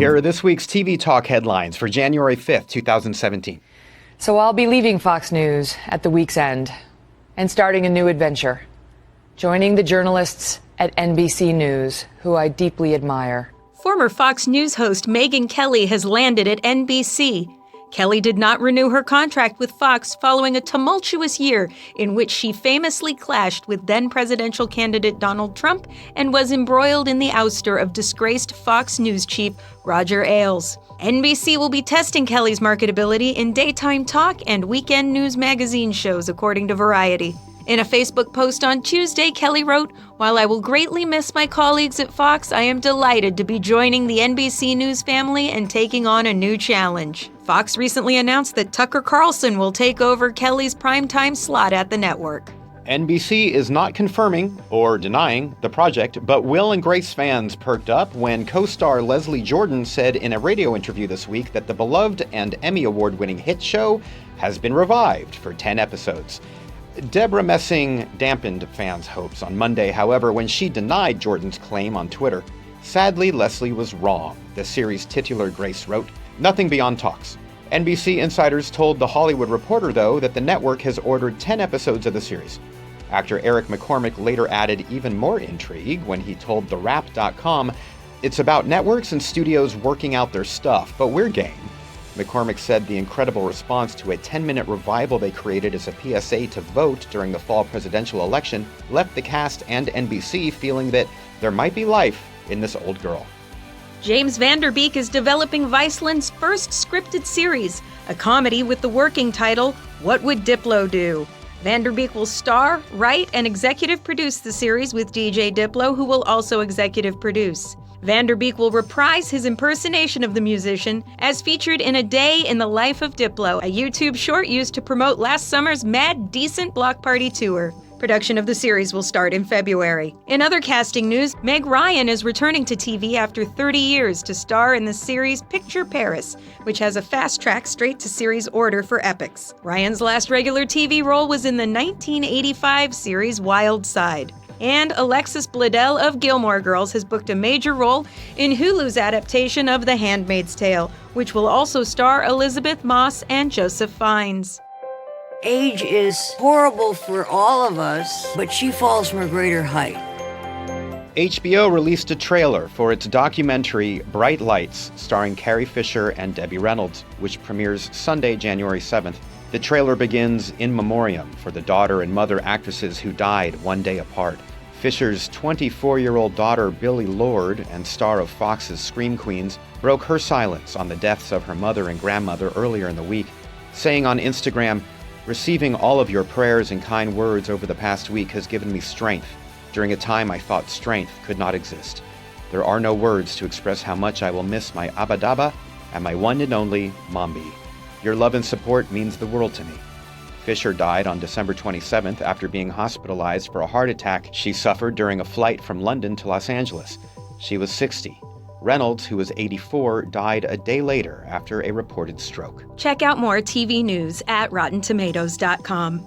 Here are this week's TV Talk headlines for January 5th, 2017. So I'll be leaving Fox News at the week's end and starting a new adventure, joining the journalists at NBC News, who I deeply admire. Former Fox News host Megyn Kelly has landed at NBC. Kelly did not renew her contract with Fox following a tumultuous year in which she famously clashed with then-presidential candidate Donald Trump and was embroiled in the ouster of disgraced Fox News chief Roger Ailes. NBC will be testing Kelly's marketability in daytime talk and weekend news magazine shows, according to Variety. In a Facebook post on Tuesday, Kelly wrote, "While I will greatly miss my colleagues at Fox, I am delighted to be joining the NBC News family and taking on a new challenge." Fox recently announced that Tucker Carlson will take over Kelly's primetime slot at the network. NBC is not confirming or denying the project, but Will and Grace fans perked up when co-star Leslie Jordan said in a radio interview this week that the beloved and Emmy Award-winning hit show has been revived for 10 episodes. Deborah Messing dampened fans' hopes on Monday, however, when she denied Jordan's claim on Twitter. Sadly, Leslie was wrong, the series' titular Grace wrote. Nothing beyond talks. NBC insiders told The Hollywood Reporter, though, that the network has ordered 10 episodes of the series. Actor Eric McCormack later added even more intrigue when he told TheWrap.com, "It's about networks and studios working out their stuff, but we're game." McCormack said the incredible response to a 10-minute revival they created as a PSA to vote during the fall presidential election left the cast and NBC feeling that there might be life in this old girl. James Van Der Beek is developing Viceland's first scripted series, a comedy with the working title, What Would Diplo Do? Van Der Beek will star, write, and executive produce the series with DJ Diplo, who will also executive produce. Van Der Beek will reprise his impersonation of the musician as featured in A Day in the Life of Diplo, a YouTube short used to promote last summer's Mad Decent Block Party tour. Production of the series will start in February. In other casting news, Meg Ryan is returning to TV after 30 years to star in the series Picture Paris, which has a fast-track straight-to-series order for epics. Ryan's last regular TV role was in the 1985 series Wild Side. And Alexis Bledel of Gilmore Girls has booked a major role in Hulu's adaptation of The Handmaid's Tale, which will also star Elizabeth Moss and Joseph Fiennes. Age is horrible for all of us, but she falls from a greater height. HBO released a trailer for its documentary Bright Lights, starring Carrie Fisher and Debbie Reynolds, which premieres Sunday, January 7th. The trailer begins in memoriam for the daughter and mother actresses who died one day apart. Fisher's 24-year-old daughter, Billie Lourd, and star of Fox's Scream Queens, broke her silence on the deaths of her mother and grandmother earlier in the week, saying on Instagram, "Receiving all of your prayers and kind words over the past week has given me strength during a time I thought strength could not exist. There are no words to express how much I will miss my Abadaba and my one and only Mombi. Your love and support means the world to me." Fisher died on December 27th after being hospitalized for a heart attack she suffered during a flight from London to Los Angeles. She was 60. Reynolds, who was 84, died a day later after a reported stroke. Check out more TV news at RottenTomatoes.com.